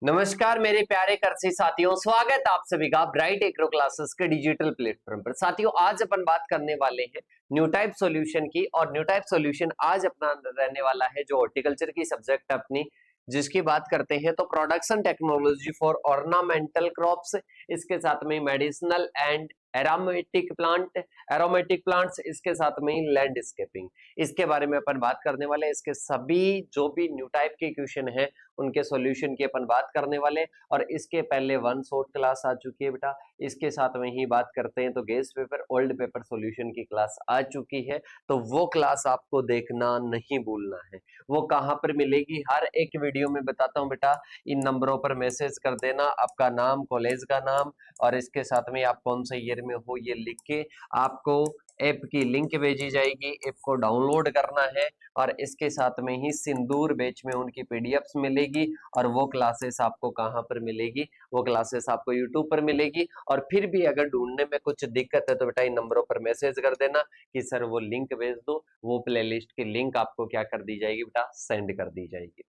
नमस्कार मेरे प्यारे कृषि साथियों, स्वागत है आप सभी का ब्राइट एग्रो क्लासेस के डिजिटल प्लेटफॉर्म पर। साथियों, आज अपन बात करने वाले हैं न्यू टाइप सॉल्यूशन की। और न्यू टाइप सॉल्यूशन आज अपना रहने वाला है जो हॉर्टिकल्चर की सब्जेक्ट अपनी, जिसकी बात करते हैं तो production technology for ornamental crops, इसके साथ में मेडिसिनल एंड एरोमेटिक प्लांट्स, इसके साथ में ही लैंडस्केपिंग, इसके बारे में अपन बात करने वाले हैं। इसके सभी जो भी न्यू टाइप के क्वेश्चन है उनके सॉल्यूशन की अपन बात करने वाले। और इसके पहले वन शॉट क्लास आ चुकी है बेटा, इसके साथ में ही बात करते हैं तो guess paper old paper solution की क्लास आ चुकी है, तो वो क्लास आपको देखना नहीं भूलना है। वो कहाँ पर मिलेगी, हर एक वीडियो में बताता हूँ बेटा। इन नंबरों पर मैसेज कर देना, आपका नाम, कॉलेज का नाम और इसके साथ में आप कौन से ईयर में हो ये लिख के आपको ऐप की लिंक भेजी जाएगी। ऐप को डाउनलोड करना है और इसके साथ में ही सिंदूर बैच में उनकी पीडीएफ्स मिलेगी। और वो क्लासेस आपको कहाँ पर मिलेगी, वो क्लासेस आपको यूट्यूब पर मिलेगी। और फिर भी अगर ढूंढने में कुछ दिक्कत है तो बेटा इन नंबरों पर मैसेज कर देना कि सर वो लिंक भेज दो, वो प्लेलिस्ट की लिंक आपको क्या कर दी जाएगी बेटा, सेंड कर दी जाएगी।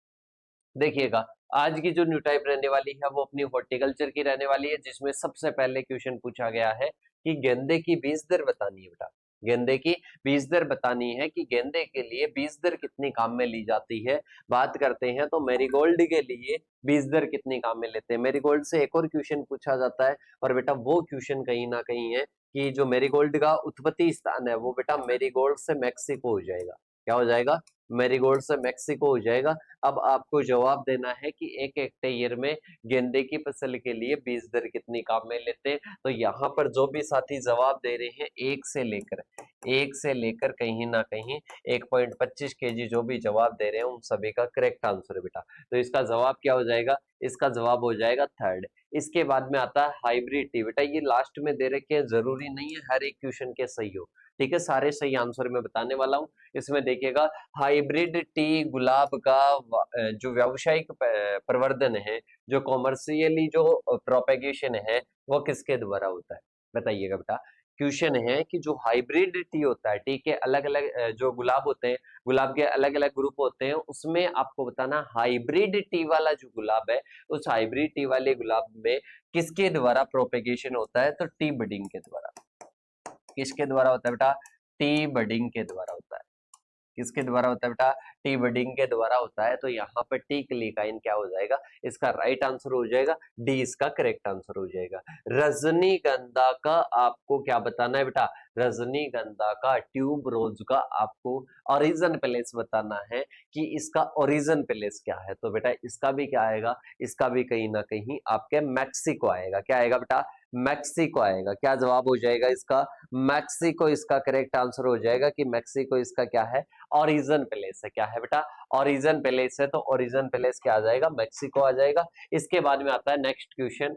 देखिएगा, आज की जो न्यू टाइप रहने वाली है वो अपनी हॉर्टिकल्चर की रहने वाली है, जिसमें सबसे पहले क्वेश्चन पूछा गया है कि गेंदे की बीज दर बतानी है बेटा। गेंदे की बीज दर बतानी है कि गेंदे के लिए बीज दर कितनी काम में ली जाती है। बात करते हैं तो मैरीगोल्ड के लिए बीज दर कितनी काम में लेते हैं। मैरीगोल्ड से एक और क्वेश्चन पूछा जाता है, और बेटा वो क्वेश्चन कहीं ना कहीं है कि जो मैरीगोल्ड का उत्पत्ति स्थान है वो बेटा मैरीगोल्ड से मैक्सिको हो जाएगा। क्या हो जाएगा? मैरीगोल्ड से मैक्सिको हो जाएगा। अब आपको जवाब देना है कि एक हेक्टेयर में गेंदे की फसल के लिए बीज दर कितनी काम में लेते हैं। तो यहाँ पर जो भी साथी जवाब दे रहे हैं एक से लेकर कहीं ना कहीं 1.25 केजी जो भी जवाब दे रहे हैं उन सभी का करेक्ट आंसर है बेटा। तो इसका जवाब क्या हो जाएगा? इसका जवाब हो जाएगा थर्ड। इसके बाद में आता है हाइब्रिड टी। बेटा ये लास्ट में दे रखे हैं, जरूरी नहीं है हर एक क्वेश्चन के सही हो, ठीक है। सारे सही आंसर मैं बताने वाला हूँ। इसमें देखिएगा, हाइब्रिड टी गुलाब का जो व्यावसायिक प्रवर्धन है, जो कॉमर्शियली जो प्रोपेगेशन है, वो किसके द्वारा होता है बताइएगा बेटा। क्वेश्चन है कि जो हाइब्रिड टी होता है, टी के अलग अलग जो गुलाब होते हैं, गुलाब के अलग अलग ग्रुप होते हैं, उसमें आपको बताना हाइब्रिड टी वाला जो गुलाब है, उस हाइब्रिड टी वाले गुलाब में किसके द्वारा प्रोपेगेशन होता है, तो टी बडिंग के द्वारा। किसके द्वारा होता है बेटा? टी बडिंग के द्वारा होता है। किसके द्वारा होता है बेटा? टी बडिंग के द्वारा होता है। तो यहाँ पर टी क्लिकाइन क्या हो जाएगा? इसका राइट आंसर हो जाएगा डी, इसका करेक्ट आंसर हो जाएगा। रजनीगंधा का आपको क्या बताना है बेटा? रजनीगंधा का ट्यूब रोज का आपको ओरिजिन प्लेस बताना है कि इसका ओरिजिन प्लेस क्या है। तो बेटा इसका भी क्या आएगा? इसका भी कहीं ना कहीं आपके मैक्सिको आएगा। क्या आएगा बेटा? मैक्सिको आएगा। क्या जवाब हो जाएगा इसका? मैक्सिको इसका करेक्ट आंसर हो जाएगा कि मैक्सिको इसका क्या है? ओरिजिन प्लेस है। क्या है बेटा? ओरिजिन प्लेस है। तो ओरिजिन प्लेस क्या आ जाएगा? मैक्सिको आ जाएगा। इसके बाद में आता है नेक्स्ट क्वेश्चन,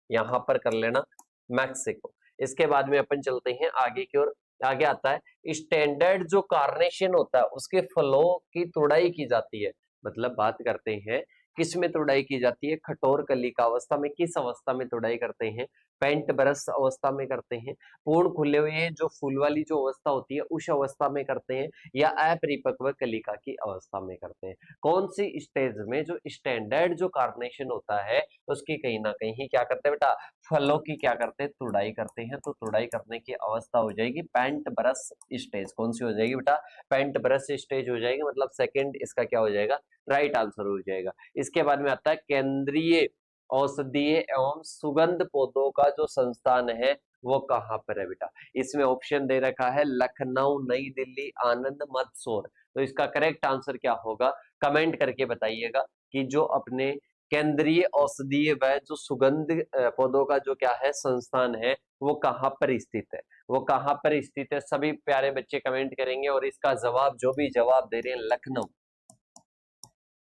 यहां पर कर लेना मैक्सिको। इसके बाद में अपन चलते हैं आगे की ओर। आगे आता है स्टैंडर्ड जो कार्नेशन होता है उसके फलों की तुड़ाई की जाती है। मतलब बात करते हैं किस में तुड़ाई की जाती है? कठोर कली का अवस्था में। किस अवस्था में तुड़ाई करते हैं? पेंट बरस अवस्था में करते हैं, पूर्ण खुले हुए जो फूल वाली जो अवस्था होती है उस अवस्था में करते हैं, या अपरिपक्व कलिका की अवस्था में करते हैं। कौन सी स्टेज में जो स्टैंडर्ड जो कार्नेशन होता है उसकी कहीं ना कहीं क्या करते हैं बेटा? फलों की क्या करते हैं? तुड़ाई करते हैं। तो तुड़ाई करने की अवस्था हो जाएगी पेंट ब्रश स्टेज। कौन सी हो जाएगी बेटा? पेंट ब्रश स्टेज हो जाएगी। मतलब सेकंड इसका क्या हो जाएगा? राइट आंसर हो जाएगा। इसके बाद में आता है केंद्रीय औषधीय एवं सुगंध पौधों का जो संस्थान है वो कहाँ पर है बेटा? इसमें ऑप्शन दे रखा है लखनऊ, नई दिल्ली, आनंद, मंदसौर। तो इसका करेक्ट आंसर क्या होगा? कमेंट करके बताइएगा कि जो अपने केंद्रीय औषधीय व जो सुगंध पौधों का जो क्या है संस्थान है वो कहाँ पर स्थित है। वो कहाँ पर स्थित है? सभी प्यारे बच्चे कमेंट करेंगे। और इसका जवाब जो भी जवाब दे रहे हैं लखनऊ,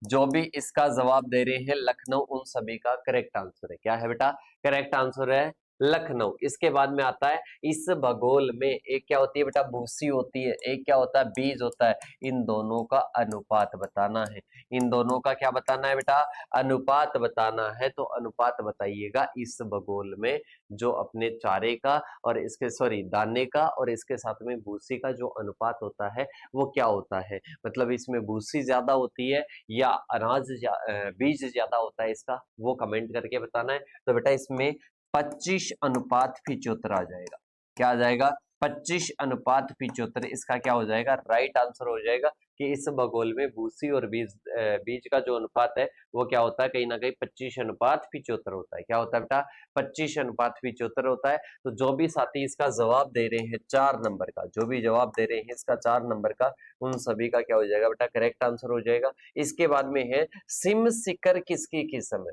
जो भी इसका जवाब दे रहे हैं लखनऊ, उन सभी का करेक्ट आंसर है। क्या है बेटा? करेक्ट आंसर है लखनऊ। इसके बाद में आता है इस भगोल में, एक क्या होती है बेटा भूसी होती है, एक क्या होता है बीज होता है, इन दोनों का अनुपात बताना है। इन दोनों का क्या बताना है बेटा, अनुपात बताना है। तो अनुपात बताइएगा इस भगोल में जो अपने चारे का और इसके दाने का और इसके साथ में भूसी का जो अनुपात होता है वो क्या होता है, मतलब इसमें भूसी ज्यादा होती है या बीज ज्यादा होता है, इसका वो कमेंट करके बताना है। तो बेटा इसमें 25:75 आ जाएगा। क्या आ जाएगा, 25:75। इसका क्या हो जाएगा, राइट आंसर हो जाएगा कि इस भगोल में भूसी और बीज का जो अनुपात है वो क्या होता है, कहीं ना कहीं 25:75 होता है। क्या होता है बेटा, 25:75 होता है। तो जो भी साथी इसका जवाब दे रहे हैं 4 नंबर का, जो भी जवाब दे रहे हैं इसका 4 नंबर का, उन सभी का क्या हो जाएगा बेटा, करेक्ट आंसर हो जाएगा। इसके बाद में है सिम शिखर किसकी किस्म है,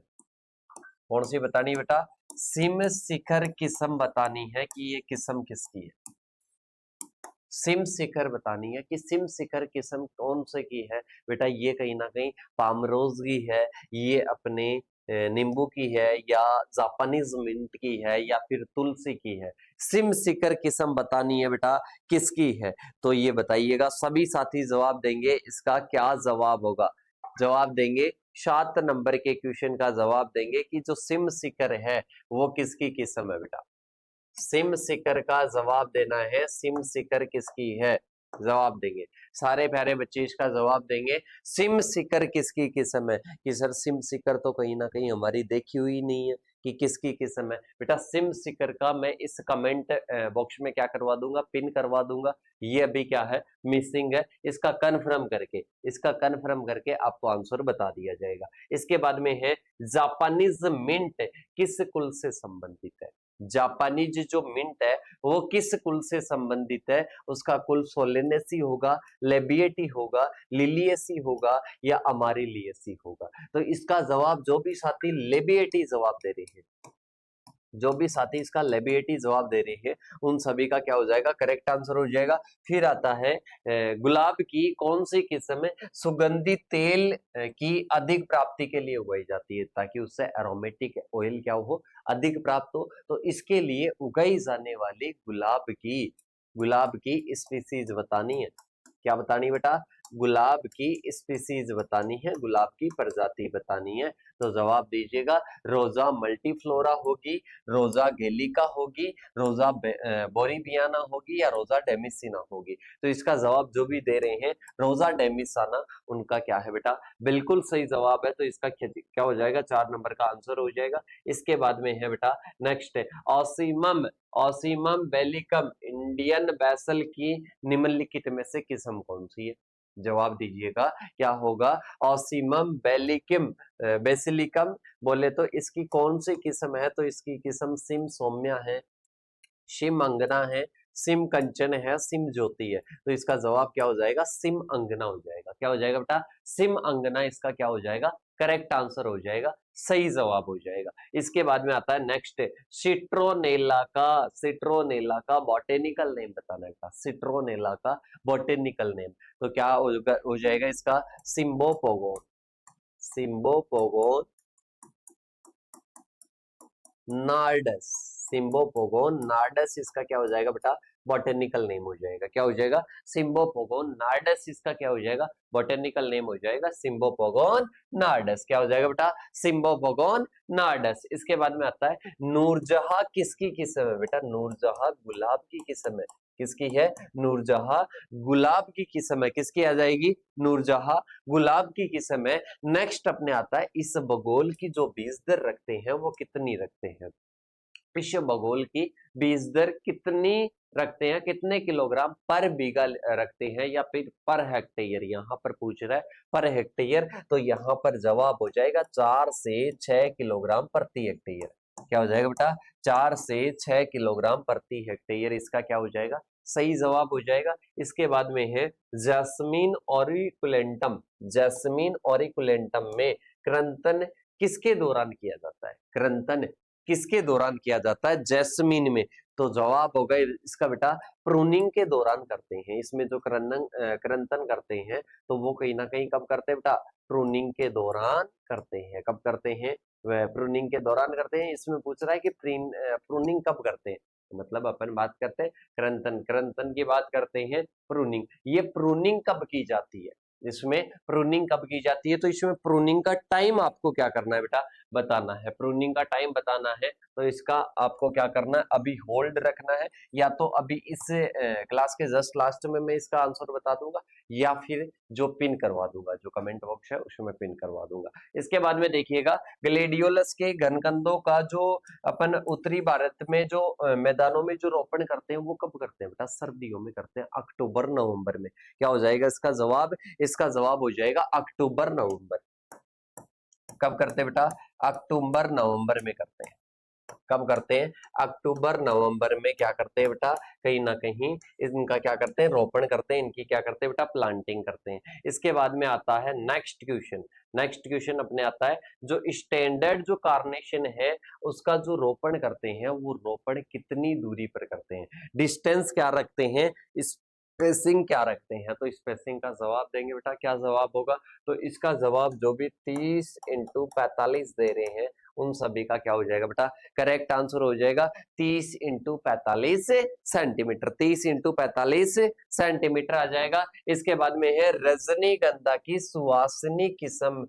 कौन सी बतानी बेटा, सिम शिखर किस्म बतानी है कि ये किस्म किसकी है। सिम शिखर बतानी है कि सिम शिखर किस्म कौन से की है बेटा, ये कहीं ना कहीं पामरोज की है, ये अपने नींबू की है, या जापानीज मिंट की है, या फिर तुलसी की है। सिम शिखर किस्म बतानी है बेटा किसकी है, तो ये बताइएगा। सभी साथी जवाब देंगे, इसका क्या जवाब होगा, जवाब देंगे 7 नंबर के क्वेश्चन का जवाब देंगे कि जो सिम शिखर है वो किसकी किस्म है बेटा। सिम शिखर का जवाब देना है, सिम शिखर किसकी है, जवाब देंगे। सारे प्यारे बच्चे इसका जवाब देंगे, सिम शिखर किसकी किस्म है। कि सर सिम शिखर तो कहीं ना कहीं हमारी देखी हुई नहीं है कि किसकी किस्म है बेटा। सिम शिखर का मैं इस कमेंट बॉक्स में क्या करवा दूंगा, पिन करवा दूंगा। ये अभी क्या है, मिसिंग है, इसका कंफर्म करके आपको आंसर बता दिया जाएगा। इसके बाद में है जापानीज मिंट किस कुल से संबंधित है। जापानीज जो मिंट है वो किस कुल से संबंधित है, उसका कुल सोलेनेसी होगा, लेबिएटी होगा, लिलिएसी होगा, या अमारिलिएसी होगा। तो इसका जवाब जो भी साथी लेबिएटी जवाब दे रहे हैं, जो भी साथी इसका लेबिएटी जवाब दे रहे हैं, उन सभी का क्या हो जाएगा, करेक्ट आंसर हो जाएगा। फिर आता है गुलाब की कौन सी किस्म सुगंधित तेल की अधिक प्राप्ति के लिए उगाई जाती है, ताकि उससे एरोमेटिक ऑयल क्या हो, अधिक प्राप्त हो। तो इसके लिए उगाई जाने वाली गुलाब की स्पीसीज बतानी है। क्या बतानी बेटा, गुलाब की स्पीसीज बतानी है, गुलाब की प्रजाति बतानी है। तो जवाब दीजिएगा, रोजा मल्टीफ्लोरा होगी, रोजा गेलिका होगी, रोजा बोरीबियाना होगी, या रोजा डेमिसिना होगी। तो इसका जवाब जो भी दे रहे हैं रोजा डेमिसाना, उनका क्या है बेटा, बिल्कुल सही जवाब है। तो इसका क्या हो जाएगा, 4 नंबर का आंसर हो जाएगा। इसके बाद में है बेटा नेक्स्ट है ऑसीमम बेलिकम इंडियन बैसल की निम्नलिखित में से किस्म कौन सी है। जवाब दीजिएगा क्या होगा, ऑसीमम बेसिलिकम बोले तो इसकी कौन सी किस्म है, तो इसकी किस्म सिम सौम्या है, सिम अंगना है, सिम कंचन है, सिम ज्योति है। तो इसका जवाब क्या हो जाएगा, सिम अंगना हो जाएगा। क्या हो जाएगा बेटा, सिम अंगना इसका क्या हो जाएगा, करेक्ट आंसर हो जाएगा, सही जवाब हो जाएगा। इसके बाद में आता है नेक्स्ट, सिट्रोनेला का बॉटेनिकल नेम बताना है। सिट्रोनेला का बॉटेनिकल नेम, तो क्या हो जाएगा इसका, सिम्बोपोगोन नार्डस, सिम्बोपोगोन नार्डस इसका क्या हो जाएगा बेटा, बॉटेनिकल नेम हो जाएगा। क्या हो जाएगा, सिम्बोपोगोन नार्डस इसका क्या हो जाएगा, बॉटेनिकल नेम हो जाएगा, सिम्बोपोगोन नार्डस। क्या हो जाएगा बेटा, सिम्बोपोगोन नार्डस। इसके बाद में आता है नूरजहां किसकी किस्म है बेटा, नूरजहां गुलाब की किस्म है। किसकी है, नूरजहां गुलाब की किस्म है। किसकी आ जाएगी, नूरजहां गुलाब की किस्म है। नेक्स्ट अपने आता है इस बगोल की जो बीज दर रखते हैं वो कितनी रखते हैं। इस बगोल की बीज दर कितनी रखते हैं, कितने किलोग्राम पर बीघा रखते हैं, या फिर पर हेक्टेयर, यहाँ पर पूछ रहा है पर हेक्टेयर। तो यहाँ पर जवाब हो जाएगा 4 से 6 किलोग्राम प्रति हेक्टेयर। क्या हो जाएगा बेटा, 4 से 6 किलोग्राम प्रति हेक्टेयर इसका क्या हो जाएगा, सही जवाब हो जाएगा। इसके बाद में है जैस्मीन ऑरिकुलेंटम में क्रंतन किसके दौरान किया जाता है, क्रंतन किसके दौरान किया जाता है, जैस्मीन में। तो जवाब होगा इसका बेटा, प्रूनिंग के दौरान करते हैं। इसमें जो क्रंतन करते हैं तो वो कहीं ना कहीं कब करते हैं बेटा, प्रूनिंग के दौरान करते हैं। कब करते हैं, वह प्रूनिंग के दौरान करते हैं। इसमें पूछ रहा है कि प्रूनिंग कब करते हैं, मतलब अपन बात करते हैं क्रंथन, क्रंथन की बात करते हैं प्रूनिंग। ये प्रूनिंग कब की जाती है, इसमें प्रूनिंग कब की जाती है, तो इसमें प्रूनिंग का टाइम आपको क्या करना है बेटा, बताना है। प्रूनिंग का टाइम बताना है तो इसका आपको क्या करना है, अभी होल्ड रखना है, या तो अभी इस क्लास के जस्ट लास्ट में मैं इसका आंसर बता दूंगा, या फिर जो पिन करवा दूंगा, जो कमेंट बॉक्स है उसमें पिन करवा दूंगा। इसके बाद में देखिएगा ग्लेडियोलस के घनकंदों का जो अपन उत्तरी भारत में जो मैदानों में जो रोपण करते हैं वो कब करते हैं बेटा, सर्दियों में करते हैं, अक्टूबर नवंबर में। क्या हो जाएगा इसका जवाब, इसका जवाब हो जाएगा अक्टूबर नवंबर। कब करते हैं बेटा, अक्टूबर नवंबर में करते हैं। कब करते हैं, अक्टूबर नवंबर में क्या करते हैं बेटा, कहीं ना कहीं इनका क्या करते हैं, रोपण करते हैं, इनकी क्या करते हैं बेटा, प्लांटिंग करते हैं। इसके बाद में आता है नेक्स्ट क्वेश्चन। नेक्स्ट क्वेश्चन अपने आता है जो स्टैंडर्ड जो कार्नेशन है उसका जो रोपण करते हैं वो रोपण कितनी दूरी पर करते हैं, डिस्टेंस क्या रखते हैं, स्पेसिंग क्या रखते हैं। तो स्पेसिंग का जवाब देंगे बेटा, क्या जवाब होगा, तो इसका जवाब जो भी 30 × 45 दे रहे हैं उन सभी का क्या हो जाएगा बेटा, करेक्ट आंसर हो जाएगा 30 × 45 सेंटीमीटर। 30 × 45 सेंटीमीटर आ जाएगा। इसके बाद में है रजनीगंधा की सुवासिनी किस्म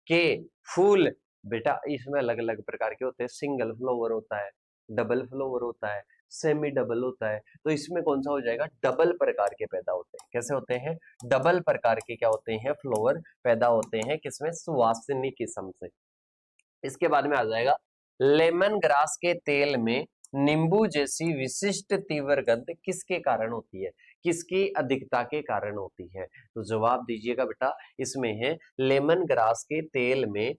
के फूल, बेटा इसमें अलग अलग प्रकार के होते हैं, सिंगल फ्लावर होता है, डबल फ्लावर होता है, सेमी डबल होता है। तो इसमें कौन सा हो जाएगा, डबल प्रकार के पैदा होते हैं। कैसे होते हैं, डबल प्रकार के क्या होते हैं, फ्लावर पैदा होते हैं, किसमें, सुवासिनी किस्म से। इसके बाद में आ जाएगा लेमन ग्रास के तेल में नींबू जैसी विशिष्ट तीव्र गंध किसके कारण होती है, किसकी अधिकता के कारण होती है। तो जवाब दीजिएगा बेटा, इसमें है लेमन ग्रास के तेल में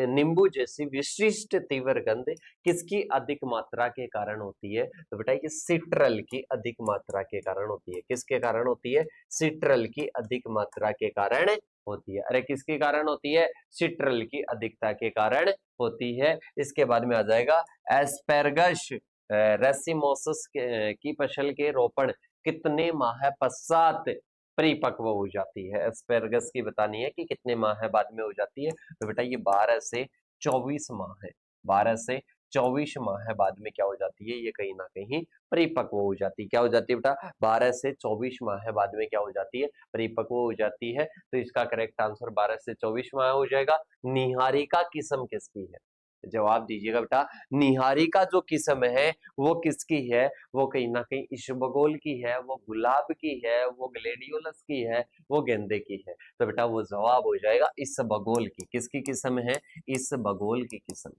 नींबू जैसी विशिष्ट तीव्र गंध किसकी अधिक मात्रा के कारण होती है। तो बेटा ये सिट्रल की अधिक मात्रा के कारण होती है। किसके कारण होती है, सिट्रल की अधिक मात्रा के कारण होती है। अरे किसके कारण होती है, सिट्रल की अधिकता के कारण होती है। इसके बाद में आ जाएगा एस्पेरगस रेसिमोसस की फसल के रोपण कितने माह पश्चात परिपक्व हो जाती है। एस्पेरगस की बतानी है कि कितने माह बाद में हो जाती है। तो बेटा ये 12 से 24 माह है, 12 से 24 माह बाद में क्या हो जाती है, ये कहीं ना कहीं परिपक्व हो जाती है। क्या हो जाती है बेटा, 12 से 24 माह बाद में क्या हो जाती है, परिपक्व हो जाती है। तो इसका करेक्ट आंसर 12 से 24 माह हो जाएगा। निहारिका किस्म किसकी है, जवाब दीजिएगा बेटा, निहारिका जो किस्म है वो किसकी है, वो कहीं ना कहीं इसबगोल की है, वो गुलाब की है, वो ग्लेडियोलस की है, वो गेंदे की है। तो बेटा वो जवाब हो जाएगा इसबगोल की। किसकी किस्म है, इसबगोल की किस्म।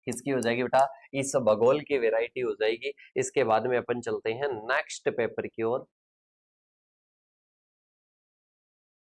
किसकी हो जाएगी बेटा, इसबगोल की वैरायटी हो जाएगी। इसके बाद में अपन चलते हैं नेक्स्ट पेपर की ओर।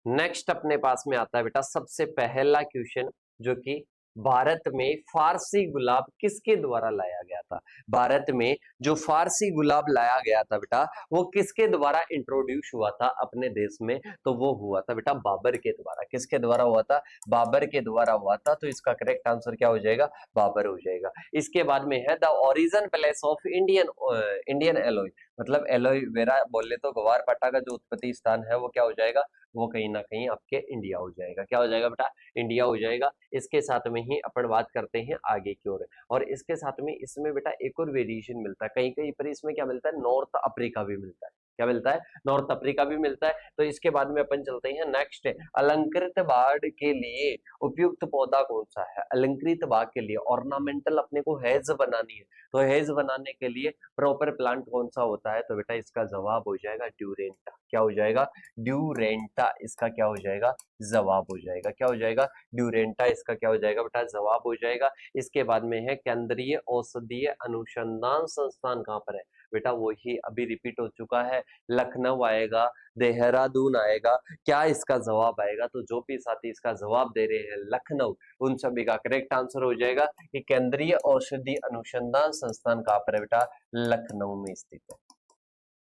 नेक्स्ट अपने पास में आता है बेटा सबसे पहला क्वेश्चन, जो कि भारत में फारसी गुलाब किसके द्वारा लाया गया था। भारत में जो फारसी गुलाब लाया गया था बेटा वो किसके द्वारा इंट्रोड्यूस हुआ था अपने देश में, तो वो हुआ था बेटा बाबर के द्वारा। किसके द्वारा हुआ था, बाबर के द्वारा हुआ था। तो इसका करेक्ट आंसर क्या हो जाएगा, बाबर हो जाएगा। इसके बाद में है the origin place of Indian alloy, मतलब एलोवेरा बोले तो ग्वारपाटा का जो उत्पत्ति स्थान है वो क्या हो जाएगा, वो कहीं ना कहीं आपके इंडिया हो जाएगा। क्या हो जाएगा बेटा, इंडिया हो जाएगा। इसके साथ में ही अपन बात करते हैं आगे की ओर, और इसके साथ में इसमें बेटा एक और वेरिएशन मिलता है, कहीं कहीं पर इसमें क्या मिलता है, नॉर्थ अफ्रीका भी मिलता है। क्या मिलता है, नॉर्थ अफ्रीका भी मिलता है। तो इसके बाद में अपन चलते हैं नेक्स्ट, अलंकृत बाग के लिए उपयुक्त पौधा कौन सा है। अलंकृत बाग के लिए ऑर्नामेंटल अपने को हेज बनानी है, तो हेज बनाने के लिए प्रॉपर प्लांट कौन सा होता है, तो बेटा इसका जवाब हो जाएगा ड्यूरेंटा। क्या हो जाएगा, ड्यूरेंटा इसका क्या हो जाएगा, जवाब हो जाएगा। क्या हो जाएगा, ड्यूरेंटा इसका क्या हो जाएगा बेटा, जवाब हो जाएगा। इसके बाद में है केंद्रीय औषधीय अनुसंधान संस्थान कहाँ पर है, बेटा वही अभी रिपीट हो चुका है, लखनऊ आएगा, देहरादून आएगा। क्या इसका जवाब आएगा, तो जो भी साथी इसका जवाब दे रहे हैं लखनऊ, उन सभी का करेक्ट आंसर हो जाएगा कि केंद्रीय औषधि अनुसंधान संस्थान कहाँ पर है बेटा, लखनऊ में स्थित है।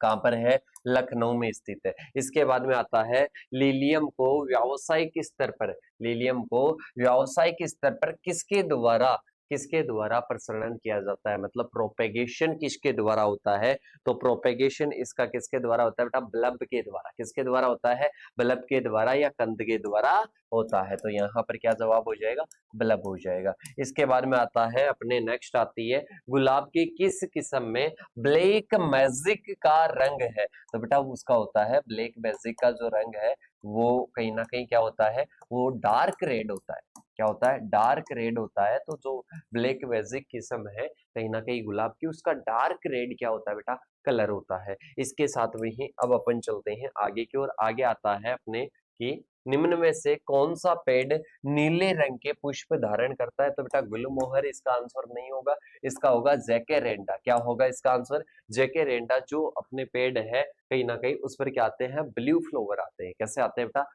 कहां पर है, लखनऊ में स्थित है। इसके बाद में आता है लीलियम को व्यावसायिक स्तर पर, लीलियम को व्यावसायिक स्तर पर किसके द्वारा किसके द्वारा प्रसरण किया जाता है, मतलब प्रोपेगेशन किसके द्वारा होता है, तो प्रोपेगेशन इसका किसके द्वारा होता है बेटा, बल्ब के द्वारा। किसके द्वारा होता है, बल्ब के द्वारा या कंद के द्वारा होता है। तो यहाँ पर क्या जवाब हो जाएगा, बल्ब हो जाएगा। इसके बाद में आता है अपने नेक्स्ट आती है गुलाब की किस किस्म में ब्लैक मैजिक का रंग है, तो बेटा उसका होता है ब्लैक मैजिक का जो रंग है वो कहीं ना कहीं क्या होता है, वो डार्क रेड होता है। क्या होता है, डार्क रेड होता है। तो जो ब्लैक मैजिक किस्म है कहीं ना कहीं गुलाब की, उसका डार्क रेड क्या होता है बेटा, कलर होता है। इसके साथ में ही अब अपन चलते हैं आगे की ओर। आगे आता है अपने कि निम्न में से कौन सा पेड़ नीले रंग के पुष्प धारण करता है, तो बेटा गुलमोहर इसका आंसर नहीं होगा, इसका होगा जैकेरेंडा। क्या होगा इसका आंसर, जैकेरेंडा। जो अपने पेड़ है कहीं ना कहीं उस पर क्या आते हैं, ब्लू फ्लावर आते हैं। कैसे आते हैं बेटा,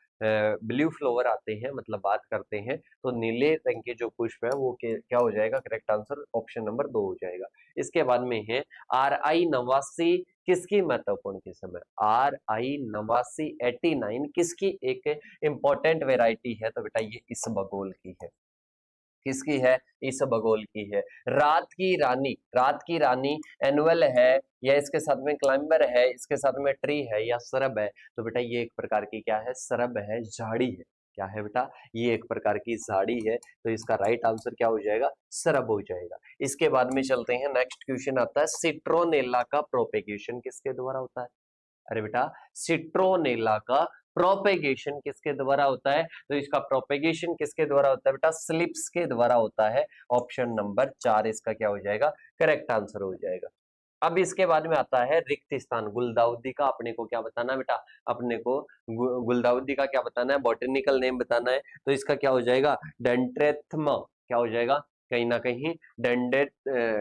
ब्लू फ्लावर आते हैं, मतलब बात करते हैं तो नीले रंग के जो पुष्प है वो क्या हो जाएगा, करेक्ट आंसर ऑप्शन नंबर 2 हो जाएगा। इसके बाद में है RI 89 किसकी महत्वपूर्ण किस्म है, RI 89 89 किसकी एक इंपॉर्टेंट वेराइटी है, तो बेटा ये इसबगोल की है। किसकी है, इसबगोल की है। रात की रानी एनुअल है या इसके साथ में क्लाइंबर है, इसके साथ में ट्री है या सरब है, तो बेटा ये एक प्रकार की क्या है, सरब है, झाड़ी है। क्या है बेटा, ये एक प्रकार की झाड़ी है। तो इसका राइट आंसर क्या हो जाएगा, सरब हो जाएगा। इसके बाद में चलते हैं, नेक्स्ट क्वेश्चन आता है सिट्रोनेला का प्रोपेगेशन किसके द्वारा होता है। अरे बेटा सिट्रोनेला का प्रोपेगेशन किसके द्वारा होता है, तो इसका प्रोपेगेशन किसके द्वारा होता है बेटा, स्लिप्स के द्वारा होता है। ऑप्शन नंबर 4 इसका क्या हो जाएगा, करेक्ट आंसर हो जाएगा। अब इसके बाद में आता है रिक्त स्थान। गुलदाउदी का अपने को क्या बताना है बेटा, अपने को गुलदाउदी का क्या बताना है, बॉटेनिकल नेम बताना है। तो इसका क्या हो जाएगा, डेंड्रेथमा। क्या हो जाएगा, कहीं ना कहीं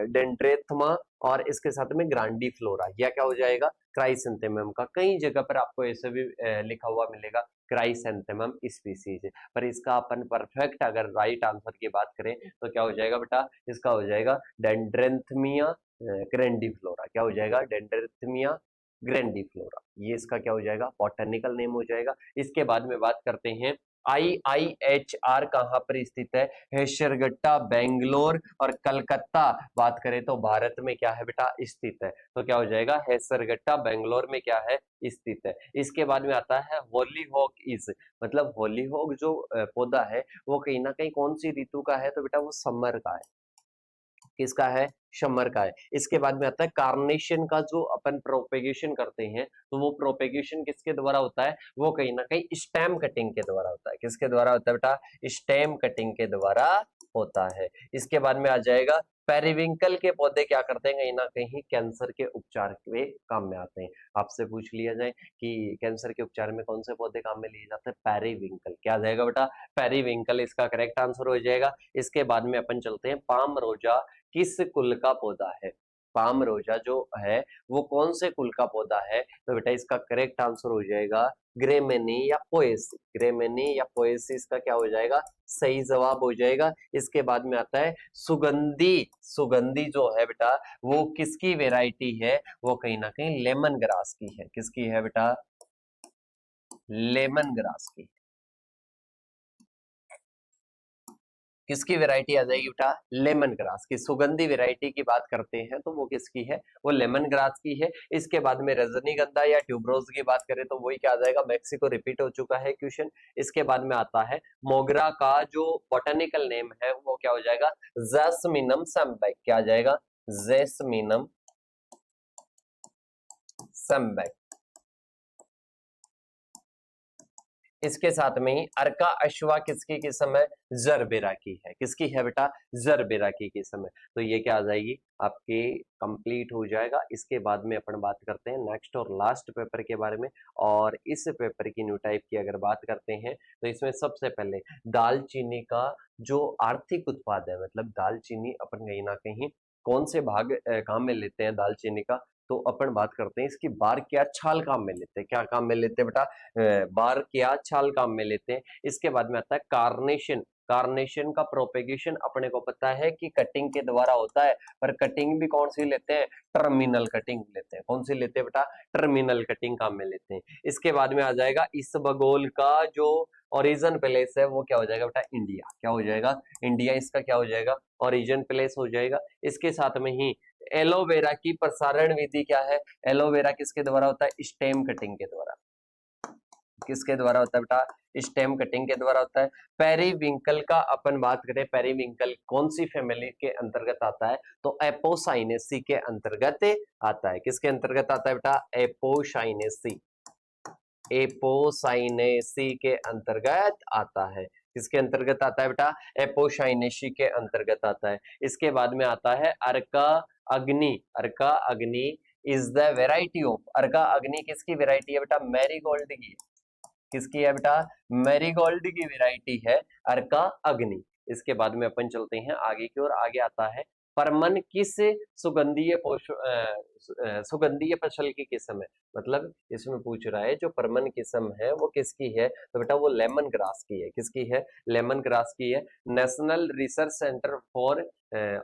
डेंड्रेथमा और इसके साथ में ग्रांडीफ्लोरा, या क्या हो जाएगा, क्राइसेंथेमम का। कई जगह पर आपको ऐसे भी लिखा हुआ मिलेगा क्राइसेंथेमम स्पीसीज, पर इसका अपन परफेक्ट अगर राइट आंसर की बात करें तो क्या हो जाएगा बेटा, इसका हो जाएगा डेंड्रेंथमिया ग्रैंडीफ्लोरा। क्या हो जाएगा, डेंड्रेंथमिया ग्रैंडीफ्लोरा, ये इसका क्या हो जाएगा, बॉटनिकल नेम हो जाएगा। इसके बाद में बात करते हैं IIHR कहां पर स्थित है, हेशरगट्टा, बेंगलोर और कलकत्ता बात करें तो भारत में क्या है बेटा, स्थित है। तो क्या हो जाएगा, हेसरगट्टा बेंगलोर में क्या है, स्थित है। इसके बाद में आता है होलीहॉक इज, मतलब होलीहॉक जो पौधा है वो कहीं ना कहीं कौन सी ऋतु का है, तो बेटा वो समर का है। किसका है, समर का है। इसके बाद में आता है कार्नेशन का जो अपन प्रोपेगेशन करते हैं, तो वो प्रोपेगेशन किसके द्वारा होता है, वो कहीं ना कहीं स्टेम कटिंग के द्वारा होता है। किसके द्वारा होता है बेटा, स्टेम कटिंग के द्वारा होता है। इसके बाद में आ जाएगा पेरिविंकल के पौधे क्या करते हैं, कहीं ना कहीं कैंसर के उपचार के काम में आते हैं। आपसे पूछ लिया जाए कि कैंसर के उपचार में कौन से पौधे काम में लिए जाते हैं, पेरिविंकल। क्या आ जाएगा बेटा, पेरिविंकल इसका करेक्ट आंसर हो जाएगा। इसके बाद में अपन चलते हैं पाम रोजा किस कुल का पौधा है, पाम रोजा जो है वो कौन से कुल का पौधा है, तो बेटा इसका करेक्ट आंसर हो जाएगा ग्रेमेनी या पोएसी। ग्रेमेनी या पोएसी इसका क्या हो जाएगा, सही जवाब हो जाएगा। इसके बाद में आता है सुगंधी। सुगंधी जो है बेटा वो किसकी वेराइटी है, वो कहीं ना कहीं लेमन ग्रास की है। किसकी है बेटा, लेमन ग्रास की। किसकी वैरायटी आ जाएगी बेटा, लेमन ग्रास की। सुगंधी वैरायटी की बात करते हैं तो वो किसकी है, वो लेमन ग्रास की है। इसके बाद में रजनीगंधा या ट्यूबरोज की बात करें तो वही क्या आ जाएगा, मैक्सिको। रिपीट हो चुका है क्वेश्चन। इसके बाद में आता है मोगरा का जो बॉटनिकल नेम है वो क्या हो जाएगा, जैस्मिनम सैम्बैक। क्या आ जाएगा, जैस्मिनम सैम्बैक। इसके साथ में ही अर्का अश्वा किसकी किस्म है, जरबेरा की है। किसकी है बेटा, जरबेरा की किस्म है। तो ये क्या आ जाएगी, आपके कंप्लीट हो जाएगा। इसके बाद में अपन बात करते हैं नेक्स्ट और लास्ट पेपर के बारे में। और इस पेपर की न्यू टाइप की अगर बात करते हैं तो इसमें सबसे पहले दालचीनी का जो आर्थिक उत्पाद है, मतलब दालचीनी अपन कहीं ना कहीं कौन से भाग काम में लेते हैं दालचीनी का, तो अपन बात करते हैं इसकी बार्क क्या छाल काम में लेते हैं। क्या काम में लेते हैं बेटा? बार्क क्या छाल काम में लेते हैं। इसके बाद में आता है कार्नेशन। कार्नेशन का प्रोपेगेशन अपने को पता है कि कटिंग के द्वारा होता है, पर कटिंग भी कौन सी लेते हैं? टर्मिनल कटिंग लेते हैं। कौन सी लेते हैं बेटा? टर्मिनल कटिंग काम में लेते हैं। इसके बाद में आ जाएगा इसबगोल का जो ओरिजिन प्लेस है वो क्या हो जाएगा बेटा? इंडिया। क्या हो जाएगा? इंडिया इसका क्या हो जाएगा? ओरिजिन प्लेस हो जाएगा। इसके साथ में ही एलोवेरा की प्रसारण विधि क्या है? एलोवेरा किसके द्वारा होता है? स्टेम कटिंग के द्वारा। किसके द्वारा होता है बेटा? स्टेम कटिंग के द्वारा होता है। पेरीविंकल का अपन बात करें, पेरीविंकल कौन सी फैमिली के अंतर्गत आता है? तो एपोसाइनेसी के अंतर्गत आता है। किसके अंतर्गत आता है बेटा? एपोसाइनेसी। एपोसाइनेसी के अंतर्गत आता है। किसके अंतर्गत आता है बेटा? एपोसाइनेसी के अंतर्गत आता है। इसके बाद में आता है अर्का अग्नि। अर्का अग्नि इज द वेराइटी ऑफ, अर्का अग्नि किसकी वेराइटी है बेटा? मैरीगोल्ड की। किसकी है बेटा? मैरीगोल्ड की वेराइटी है अर्का अग्नि। इसके बाद में अपन चलते हैं आगे की ओर। आगे आता है परमन किस सुगंधीय सुगंधीय फसल की किस्म है? मतलब इसमें पूछ रहा है जो परमन किस्म है वो किसकी है? तो बेटा वो लेमन ग्रास की है। किसकी है? लेमन ग्रास की है। National research centre for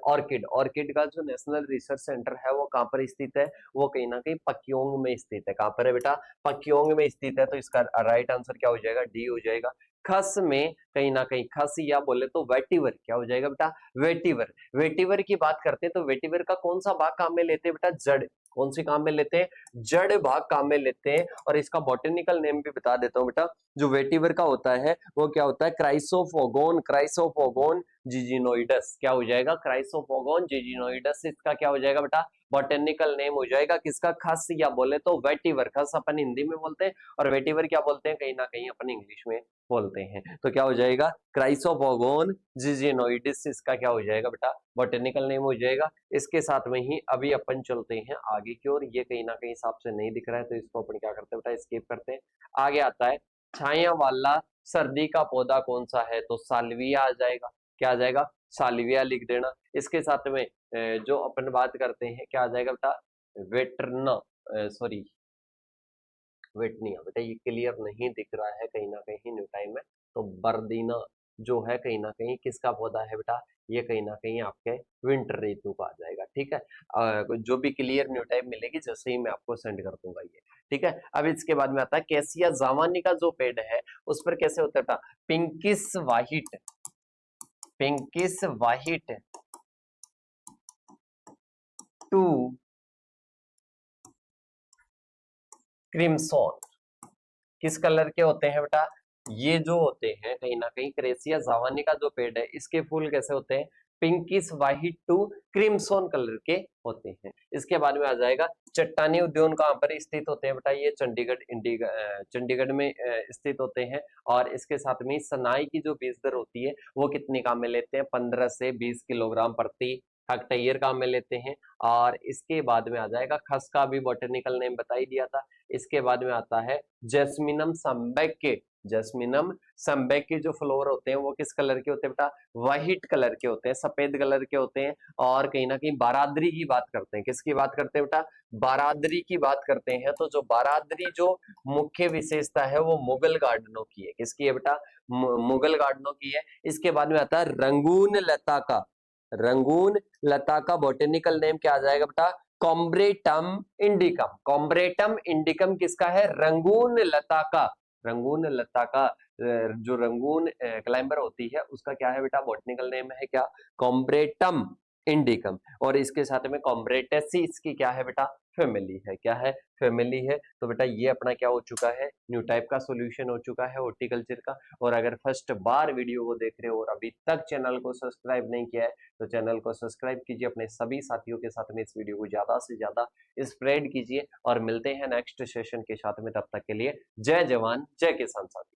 orchid. Orchid का जो नेशनल रिसर्च सेंटर है वो कहाँ पर स्थित है? वो कहीं ना कहीं पक्योंग में स्थित है। कहाँ पर है बेटा? पक्योंग में स्थित है। तो इसका राइट आंसर क्या हो जाएगा? डी हो जाएगा। खस में कहीं ना कहीं, खस या बोले तो वेटिवर, क्या हो जाएगा बेटा? वेटिवर। वेटिवर की बात करते हैं तो वेटिवर का कौन सा भाग काम में लेते हैं बेटा? जड़। कौन सी काम में लेते हैं? जड़ भाग काम में लेते हैं। और इसका बॉटनिकल नेम भी बता देता हूं बेटा। जो वेटिवर का होता है वो क्या होता है? क्राइसोफोगोन। क्राइसोफोगोन जिजिनोइडस। क्या हो जाएगा? क्राइसोफोगोन जिजिनोइडस इसका क्या हो जाएगा बेटा? बॉटनिकल नेम हो जाएगा। किसका? खस या बोले तो वेटिवर। खस अपन हिंदी में बोलते हैं और वेटिवर क्या बोलते हैं? कहीं ना कहीं अपन इंग्लिश में बोलते हैं। तो क्या हो जाएगा? क्राइसोफोगोन जिजिनोइडिस इसका क्या हो जाएगा बेटा? बॉटनिकल नेम हो जाएगा। इसके साथ में ही अभी अपन चलते हैं आगे की ओर। ये कहीं ना कहीं हिसाब से नहीं दिख रहा है तो इसको अपन क्या करते हैं बेटा? स्किप करते हैं। आगे आता है छाया वाला सर्दी का पौधा कौन सा है? तो साल्विया आ जाएगा। क्या आ जाएगा? साल्विया लिख देना। इसके साथ में जो अपन बात करते हैं क्या आ जाएगा बेटा? वेटरना, सॉरी वेटनिया। बेटा ये क्लियर नहीं दिख रहा है कहीं ना कहीं न्यू टाइम में। तो बर्दीना जो है कहीं ना कहीं किसका पौधा है बेटा? ये कहीं ना कहीं आपके विंटर ऋतु का आ जाएगा। ठीक है, जो भी क्लियर न्यू टाइम मिलेगी जैसे ही मैं आपको सेंड कर दूंगा ये। ठीक है, अब इसके बाद में आता है कैसिया जावानी का जो पेड़ है उस पर कैसे होता है बेटा? Pinkish white. Pinkish white to crimson. किस कलर के होते हैं बेटा? ये जो होते हैं कहीं ना कहीं क्रेसिया जावानी का जो पेड़ है इसके फूल कैसे होते हैं? पिंकिश वाइट टू क्रिम्सोन कलर के होते हैं। इसके बाद में आ जाएगा चट्टानी उद्यान कहाँ पर स्थित होते हैं बेटा? ये चंडीगढ़ में स्थित होते हैं। और इसके साथ में सनाई की जो बीज दर होती है वो कितने काम में लेते हैं? 15 से 20 किलोग्राम प्रति हेक्टेयर काम में लेते हैं। और इसके बाद में आ जाएगा खस का भी बॉटनिकल नेम बता ही दिया था। इसके बाद में आता है जैस्मिनम संबेक के। जैस्मिनम संबेक के जो फ्लोर होते हैं वो किस कलर के होते हैं बेटा? व्हाइट कलर के होते हैं, सफेद कलर के होते हैं। और कहीं ना कहीं बारादरी की बात करते हैं। किसकी बात करते हैं बेटा? बारादरी की बात करते हैं। तो जो बारादरी जो मुख्य विशेषता है वो मुगल गार्डनों की है। किसकी है बेटा? मुगल गार्डनों की है। इसके बाद में आता है रंगून लता का। रंगून लता का बॉटेनिकल नेम क्या आ जाएगा बेटा? कॉम्ब्रेटम इंडिकम। कॉम्ब्रेटम इंडिकम किसका है? रंगून लता का। रंगून लता का जो रंगून क्लाइंबर होती है उसका क्या है बेटा? बॉटनिकल नेम है क्या? कॉम्ब्रेटम इंडिकम। और इसके साथ में कॉम्ब्रेटेसी इसकी क्या है बेटा? फैमिली है। क्या है? फैमिली है। तो बेटा ये अपना क्या हो चुका है? न्यू टाइप का सॉल्यूशन हो चुका है हॉर्टिकल्चर का। और अगर फर्स्ट बार वीडियो को देख रहे हो और अभी तक चैनल को सब्सक्राइब नहीं किया है तो चैनल को सब्सक्राइब कीजिए। अपने सभी साथियों के साथ में इस वीडियो को ज्यादा से ज्यादा स्प्रेड कीजिए। और मिलते हैं नेक्स्ट सेशन के साथ में, तब तक के लिए जय जवान जय किसान साथी।